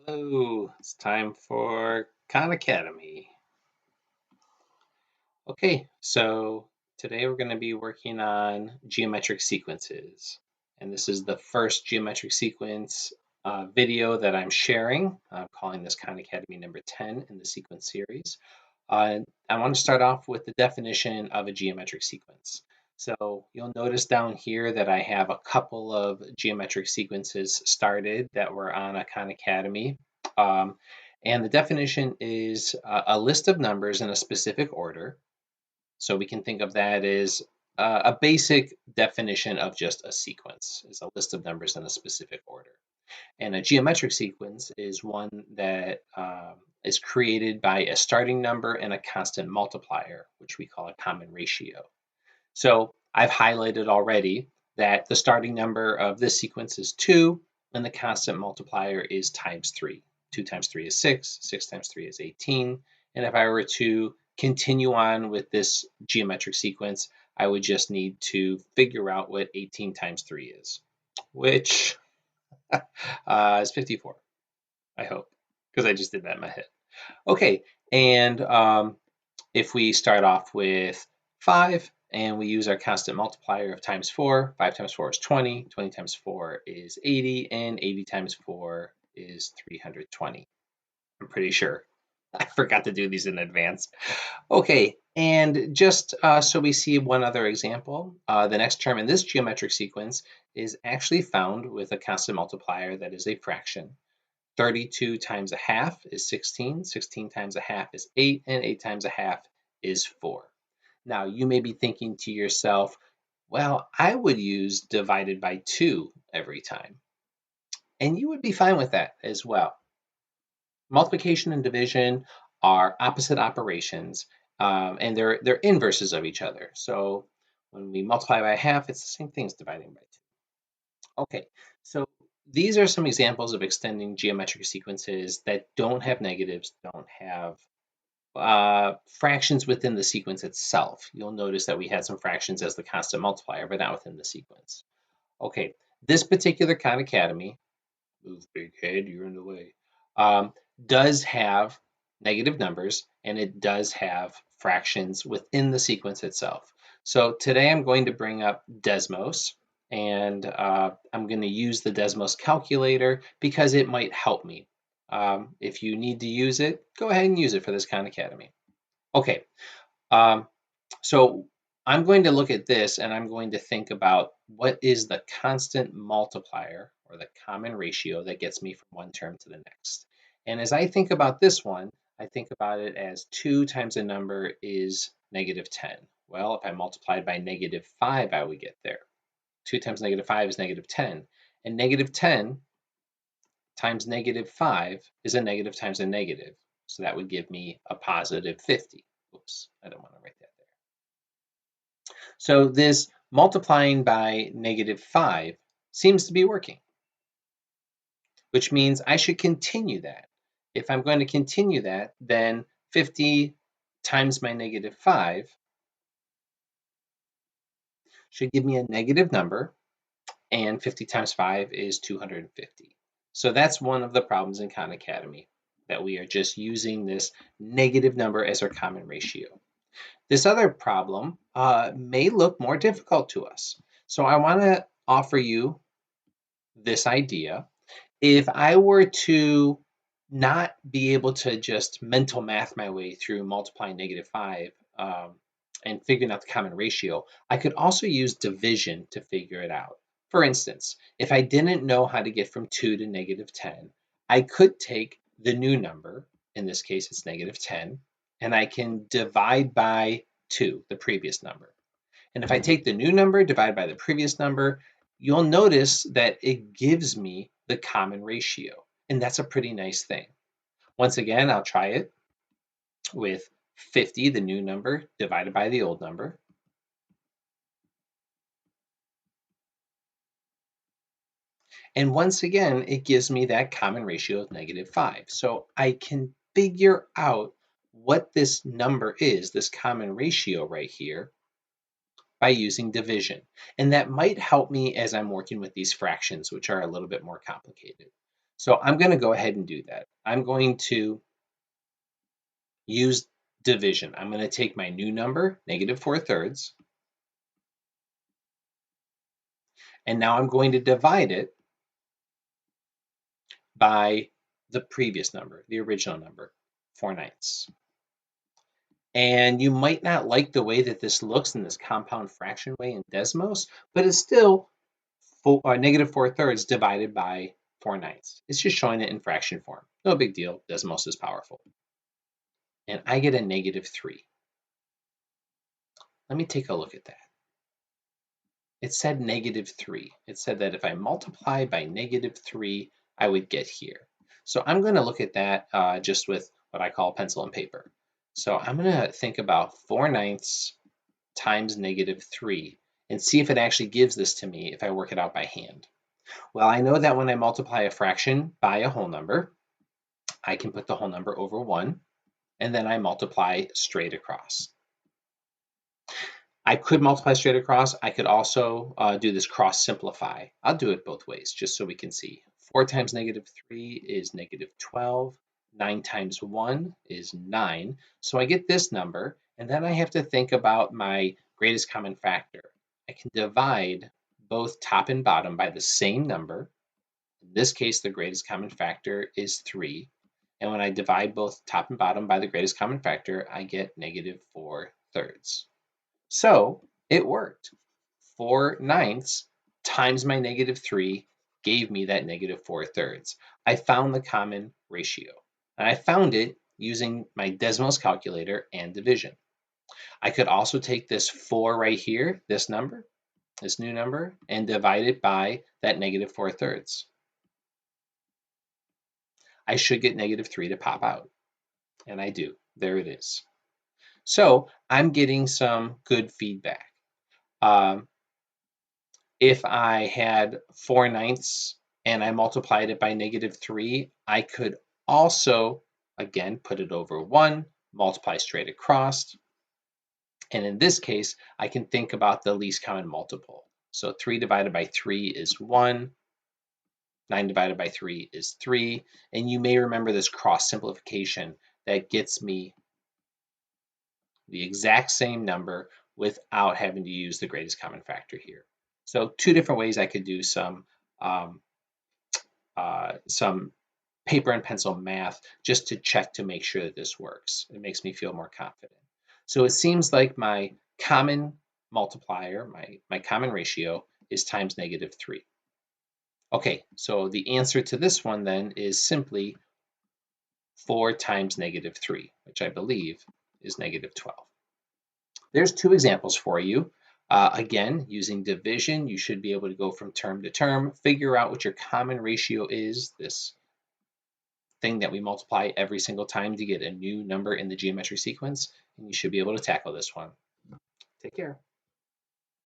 Hello, it's time for Khan Academy. Okay, so today we're going to be working on geometric sequences. And this is the first geometric sequence video that I'm sharing. I'm calling this Khan Academy number 10 in the sequence series. I want to start off with the definition of a geometric sequence. So you'll notice down here that I have a couple of geometric sequences started that were on a Khan Academy. Um, and the definition is a list of numbers in a specific order. So we can think of that as a basic definition of just a sequence, is a list of numbers in a specific order. And a geometric sequence is one that is created by a starting number and a constant multiplier, which we call a common ratio. So I've highlighted already that the starting number of this sequence is 2, and the constant multiplier is times 3. 2 times 3 is 6, 6 times 3 is 18. And if I were to continue on with this geometric sequence, I would just need to figure out what 18 times 3 is, which is 54, I hope, because I just did that in my head. Okay, and if we start off with 5 and we use our constant multiplier of times 4, 5 times 4 is 20, 20 times 4 is 80, and 80 times 4 is 320. I'm pretty sure. I forgot to do these in advance. Okay, and just so we see one other example, the next term in this geometric sequence is actually found with a constant multiplier that is a fraction. 32 times a half is 16, 16 times a half is 8, and 8 times a half is 4. Now, you may be thinking to yourself, well, I would use divided by 2 every time. And you would be fine with that as well. Multiplication and division are opposite operations, and they're inverses of each other. So when we multiply by a half, it's the same thing as dividing by 2. Okay, so these are some examples of extending geometric sequences that don't have negatives, don't have fractions within the sequence itself. You'll notice that we had some fractions as the constant multiplier, but not within the sequence. Okay, this particular Khan Academy, move big head, you're in the way, does have negative numbers, and it does have fractions within the sequence itself. So today I'm going to bring up Desmos, and I'm going to use the Desmos calculator because it might help me. If you need to use it, go ahead and use it for this Khan Academy. Okay, um, so I'm going to look at this and I'm going to think about what is the constant multiplier or the common ratio that gets me from one term to the next. And as I think about this one, I think about it as 2 times a number is negative 10. Well, if I multiplied by negative 5, I would get there. 2 times negative 5 is negative 10. And negative 10 times negative 5 is a negative times a negative. So that would give me a positive 50. Oops, I don't want to write that there. So this multiplying by negative 5 seems to be working, which means I should continue that. If I'm going to continue that, then 50 times my negative 5 should give me a negative number, and 50 times 5 is 250. So that's one of the problems in Khan Academy, that we are just using this negative number as our common ratio. This other problem may look more difficult to us. So I want to offer you this idea. If I were to not be able to just mental math my way through multiplying negative 5 and figuring out the common ratio, I could also use division to figure it out. For instance, if I didn't know how to get from 2 to negative 10, I could take the new number, in this case it's negative 10, and I can divide by 2, the previous number. And if I take the new number, divide by the previous number, you'll notice that it gives me the common ratio. And that's a pretty nice thing. Once again, I'll try it with 50, the new number, divided by the old number. And once again, it gives me that common ratio of negative 5. So I can figure out what this number is, this common ratio right here, by using division. And that might help me as I'm working with these fractions, which are a little bit more complicated. So I'm going to go ahead and do that. I'm going to use division. I'm going to take my new number, -4/3, and now I'm going to divide it by the previous number, the original number, 4/9. And you might not like the way that this looks in this compound fraction way in Desmos, but it's still -4/3 divided by 4/9. It's just showing it in fraction form. No big deal. Desmos is powerful. And I get a -3. Let me take a look at that. It said -3. It said that if I multiply by -3, I would get here. So I'm going to look at that just with what I call pencil and paper. So I'm going to think about 4/9 times -3 and see if it actually gives this to me if I work it out by hand. Well, I know that when I multiply a fraction by a whole number, I can put the whole number over 1, and then I multiply straight across. I could multiply straight across. I could also do this cross simplify. I'll do it both ways just so we can see. 4 times -3 is -12. 9 times 1 is 9. So I get this number, and then I have to think about my greatest common factor. I can divide both top and bottom by the same number. In this case, the greatest common factor is 3. And when I divide both top and bottom by the greatest common factor, I get -4/3. So it worked. 4/9 times my -3 gave me that -4/3. I found the common ratio. And I found it using my Desmos calculator and division. I could also take this 4 right here, this number, this new number, and divide it by that -4/3. I should get -3 to pop out. And I do. There it is. So I'm getting some good feedback. Um, if I had 4/9 and I multiplied it by -3, I could also, again, put it over 1, multiply straight across. And in this case, I can think about the least common multiple. So 3 divided by 3 is 1. 9 divided by 3 is 3. And you may remember this cross simplification that gets me the exact same number without having to use the greatest common factor here. So two different ways I could do some paper and pencil math just to check to make sure that this works. It makes me feel more confident. So it seems like my common multiplier, my common ratio is times -3. Okay, so the answer to this one then is simply 4 times -3, which I believe is -12. There's two examples for you. Again, using division, you should be able to go from term to term, figure out what your common ratio is, this thing that we multiply every single time to get a new number in the geometric sequence, and you should be able to tackle this one. Take care.